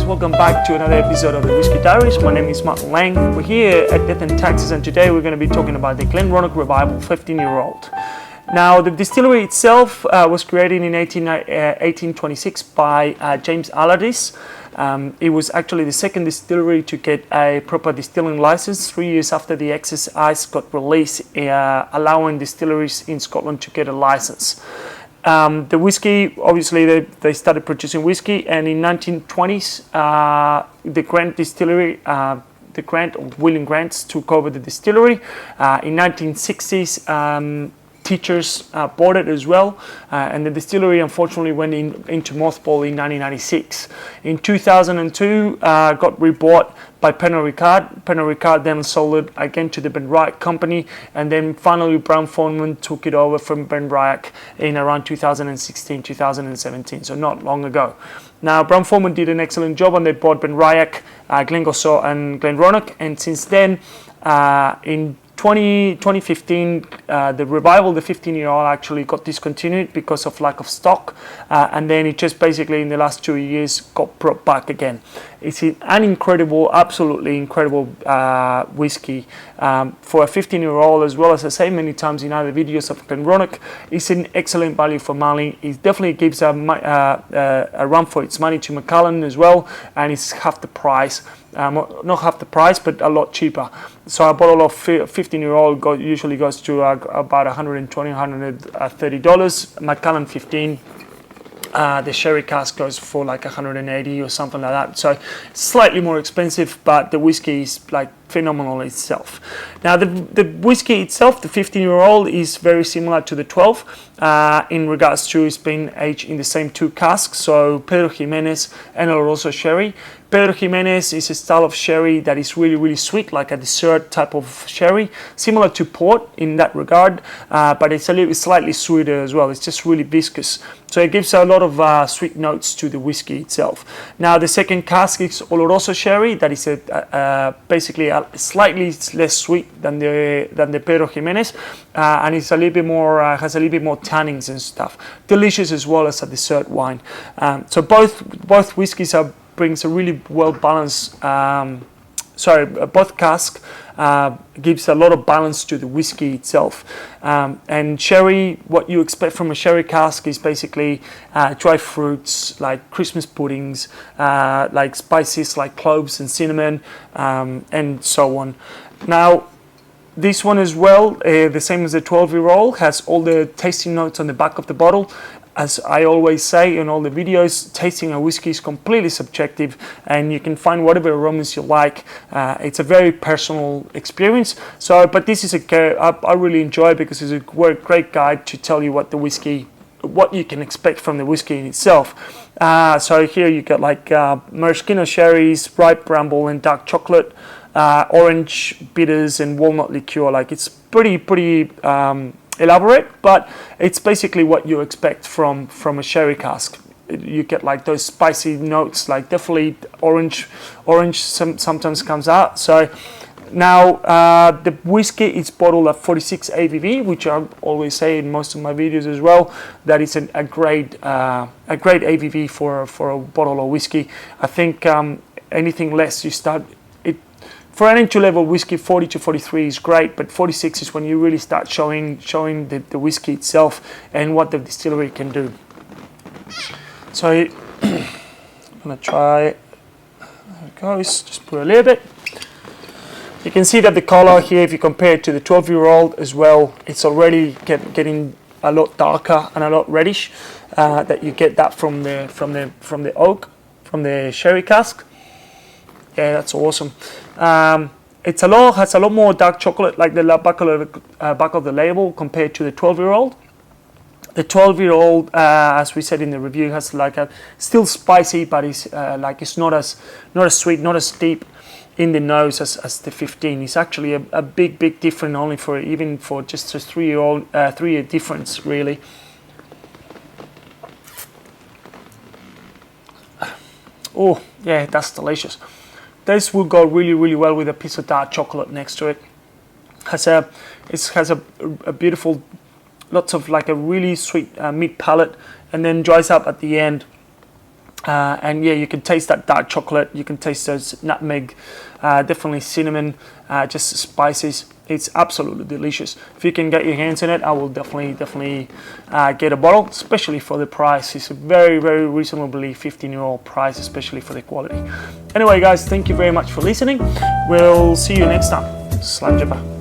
welcome back to another episode of the Whisky Diaries. My name is Mark Lang. We're here at Death and Taxes, and today we're going to be talking about the Glendronach Revival 15-year-old. Now, the distillery itself was created in 1826 by James Allardyce. It was actually the second distillery to get a proper distilling license 3 years after the Excess Ice got released, allowing distilleries in Scotland to get a license. The whiskey, obviously, they started producing whiskey, and in 1920s, the Grant distillery, the Grant of William Grants, took over the distillery. In 1960s, teachers bought it as well, and the distillery unfortunately went into mothball in 1996. In 2002, got rebought by Pernod Ricard. Pernod Ricard then sold it again to the Benriach company, and then finally Brown-Forman took it over from Benriach in around 2016, 2017, so not long ago. Now, Brown-Forman did an excellent job, and they bought Benriach, Glengosso and Glendronach, and since then, in 2015, the Revival, the 15-year-old, actually got discontinued because of lack of stock, and then it just basically in the last 2 years got brought back again. It's an incredible, absolutely incredible whiskey for a 15-year-old, as well as I say many times in other videos of Glendronach. It's an excellent value for money. It definitely gives a run for its money to Macallan as well, and it's half the price. Not half the price, but a lot cheaper. So a bottle of 15-year-old usually goes to about $120, $130. Macallan 15. The sherry cask goes for like 180 or something like that. So slightly more expensive, but the whiskey is like phenomenal itself. Now the whiskey itself, the 15-year-old, is very similar to the 12 in regards to it's been aged in the same two casks. So Pedro Ximénez and Oloroso sherry. Pedro Ximénez is a style of sherry that is really, really sweet, like a dessert type of sherry, similar to port in that regard, but it's a little slightly sweeter as well. It's just really viscous. So it gives a lot of sweet notes to the whiskey itself. Now the second cask is Oloroso sherry, that is basically slightly less sweet than the Pedro Ximénez, and it's a little bit more has a little bit more tannins and stuff. Delicious as well as a dessert wine. So both whiskeys brings a really well balanced. Both casks gives a lot of balance to the whiskey itself. And sherry, what you expect from a sherry cask is basically dry fruits like Christmas puddings, like spices like cloves and cinnamon, and so on. Now, this one as well, the same as the 12-year-old, has all the tasting notes on the back of the bottle. As I always say in all the videos, tasting a whiskey is completely subjective, and you can find whatever aromas you like. It's a very personal experience. So, but this is I really enjoy it because it's a great guide to tell you what you can expect from the whiskey in itself. So here you got like maraschino cherries, ripe bramble, and dark chocolate, orange bitters, and walnut liqueur. Like it's pretty. Elaborate, but it's basically what you expect from a sherry cask. You get like those spicy notes, like definitely orange sometimes comes out. So now the whiskey is bottled at 46 ABV, which I always say in most of my videos as well. That is a great ABV for a bottle of whiskey. I think anything less you start. For an entry-level whiskey, 40 to 43 is great, but 46 is when you really start showing the whiskey itself and what the distillery can do. So I'm going to try, there it goes, just put a little bit. You can see that the color here, if you compare it to the 12-year-old as well, it's already getting a lot darker and a lot reddish. That you get that from the oak, from the sherry cask. Yeah, that's awesome. Has a lot more dark chocolate, like the back of the label, compared to the 12-year-old. The 12-year-old, as we said in the review, has like still spicy, but it's it's not as sweet, not as deep in the nose as the 15. It's actually a big difference, only for just a 3-year difference really. Oh yeah, that's delicious. This will go really well with a piece of dark chocolate next to it. It has a beautiful, lots of like a really sweet meat palate, and then dries up at the end And yeah, you can taste that dark chocolate, you can taste those nutmeg, definitely cinnamon, just spices. It's absolutely delicious. If you can get your hands on it, I will definitely get a bottle, especially for the price. It's a very, very reasonably 15-year-old price, especially for the quality. Anyway guys, thank you very much for listening. We'll see you next time. Slap jabba.